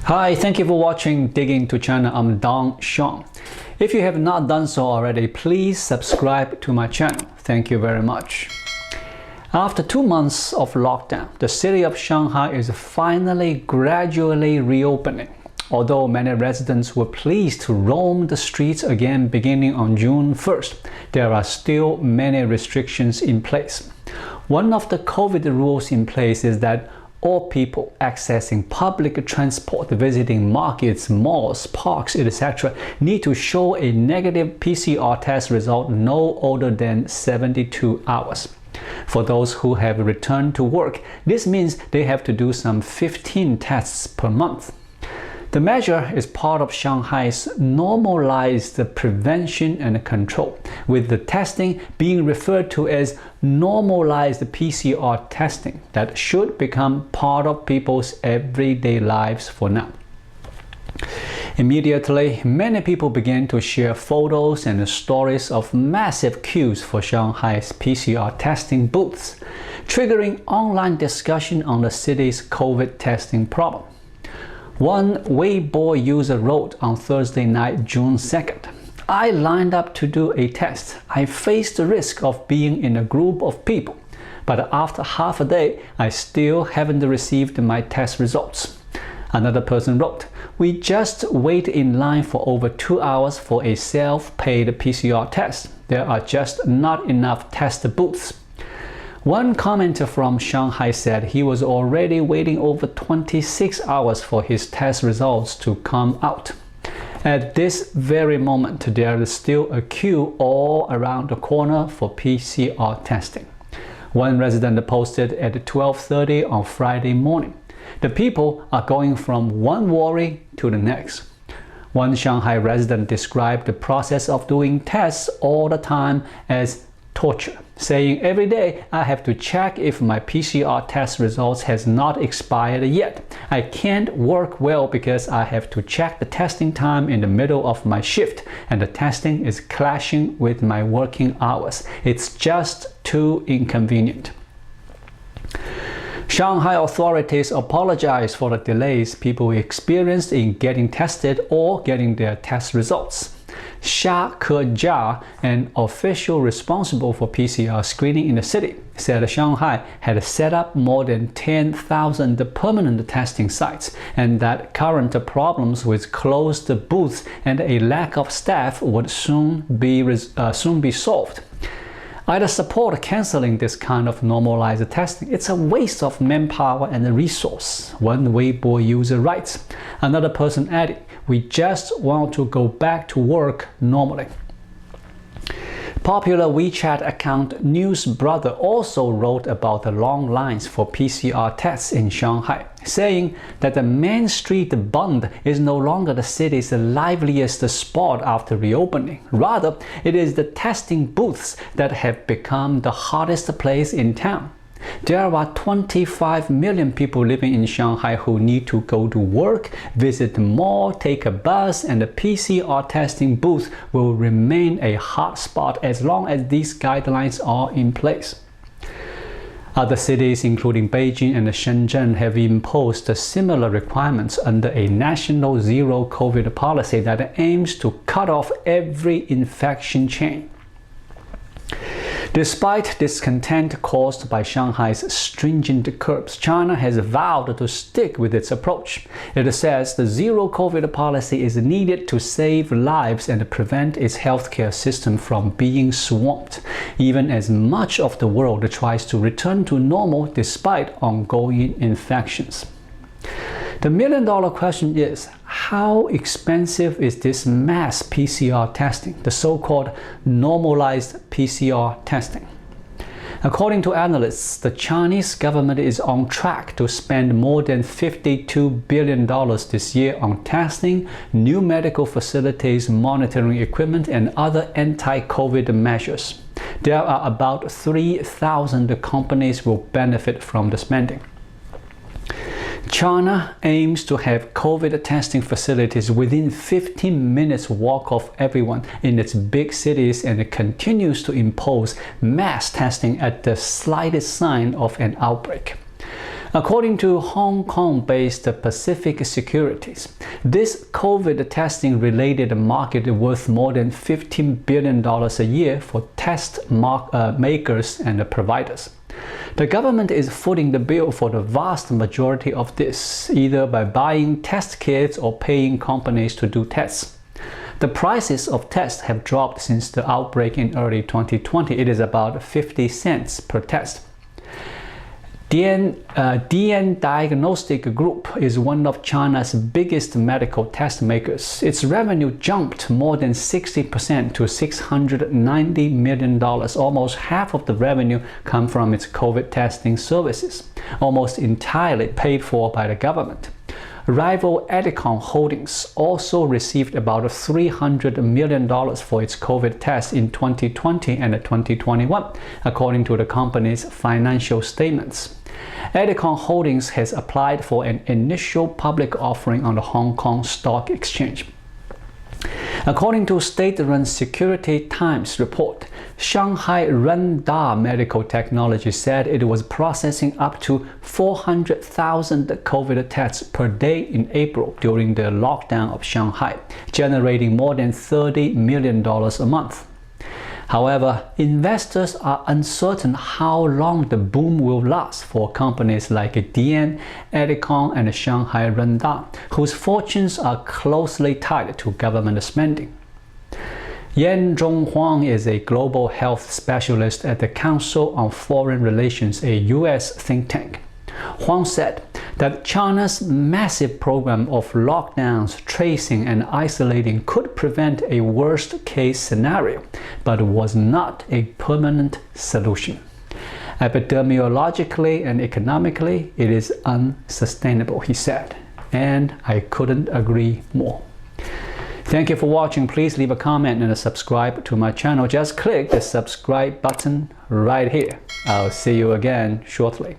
Hi, thank you for watching Digging to China. I'm Dong Xiong. If you have not done so already, please subscribe to my channel. Thank you very much. After 2 months of lockdown, the city of Shanghai is finally gradually reopening. Although many residents were pleased to roam the streets again beginning on June 1st, there are still many restrictions in place. One of the COVID rules in place is that all people accessing public transport, visiting markets, malls, parks, etc. need to show a negative PCR test result no older than 72 hours. For those who have returned to work, this means they have to do some 15 tests per month. The measure is part of Shanghai's normalized prevention and control, with the testing being referred to as normalized PCR testing that should become part of people's everyday lives for now. Immediately, many people began to share photos and stories of massive queues for Shanghai's PCR testing booths, triggering online discussion on the city's COVID testing problem. One Weibo user wrote on Thursday night, June 2nd, "I lined up to do a test. I faced the risk of being in a group of people, but after half a day, I still haven't received my test results." Another person wrote, "We just wait in line for over 2 hours for a self-paid PCR test. There are just not enough test booths." One commenter from Shanghai said he was already waiting over 26 hours for his test results to come out. At this very moment, there is still a queue all around the corner for PCR testing. One resident posted at 12:30 on Friday morning. "The people are going from one worry to the next." One Shanghai resident described the process of doing tests all the time as torture, saying, "Every day I have to check if my PCR test results has not expired yet. I can't work well because I have to check the testing time in the middle of my shift, and the testing is clashing with my working hours. It's just too inconvenient." Shanghai authorities apologize for the delays people experienced in getting tested or getting their test results. Xia Kejia, an official responsible for PCR screening in the city, said Shanghai had set up more than 10,000 permanent testing sites, and that current problems with closed booths and a lack of staff would soon be solved. "I'd support canceling this kind of normalized testing. It's a waste of manpower and resource," one Weibo user writes. Another person added, "We just want to go back to work normally." Popular WeChat account News Brother also wrote about the long lines for PCR tests in Shanghai, saying that the Main Street Bund is no longer the city's liveliest spot after reopening. Rather, it is the testing booths that have become the hottest place in town. There are 25 million people living in Shanghai who need to go to work, visit the mall, take a bus, and the PCR testing booth will remain a hot spot as long as these guidelines are in place. Other cities, including Beijing and Shenzhen, have imposed similar requirements under a national zero COVID policy that aims to cut off every infection chain. Despite discontent caused by Shanghai's stringent curbs, China has vowed to stick with its approach. It says the zero COVID policy is needed to save lives and prevent its healthcare system from being swamped, even as much of the world tries to return to normal despite ongoing infections. The million-dollar question is, how expensive is this mass PCR testing, the so-called normalized PCR testing? According to analysts, the Chinese government is on track to spend more than $52 billion this year on testing, new medical facilities, monitoring equipment, and other anti-COVID measures. There are about 3,000 companies will benefit from the spending. China aims to have COVID testing facilities within 15 minutes walk of everyone in its big cities and continues to impose mass testing at the slightest sign of an outbreak. According to Hong Kong-based Pacific Securities, this COVID testing-related market is worth more than $15 billion a year for test makers and providers. The government is footing the bill for the vast majority of this, either by buying test kits or paying companies to do tests. The prices of tests have dropped since the outbreak in early 2020. It is about 50 cents per test. DN Diagnostic Group is one of China's biggest medical test makers. Its revenue jumped more than 60% to $690 million. Almost half of the revenue comes from its COVID testing services, almost entirely paid for by the government. Rival Edicon Holdings also received about $300 million for its COVID tests in 2020 and 2021, according to the company's financial statements. Edicon Holdings has applied for an initial public offering on the Hong Kong Stock Exchange. According to state-run Security Times report, Shanghai Renda Medical Technology said it was processing up to 400,000 COVID tests per day in April during the lockdown of Shanghai, generating more than $30 million a month. However, investors are uncertain how long the boom will last for companies like DN, Edicon, and Shanghai Renda, whose fortunes are closely tied to government spending. Yan Zhonghuang is a global health specialist at the Council on Foreign Relations, a U.S. think tank. Huang said that China's massive program of lockdowns, tracing, and isolating could prevent a worst-case scenario, but was not a permanent solution. Epidemiologically and economically, it is unsustainable, he said, and I couldn't agree more. Thank you for watching. Please leave a comment and subscribe to my channel. Just click the subscribe button right here. I'll see you again shortly.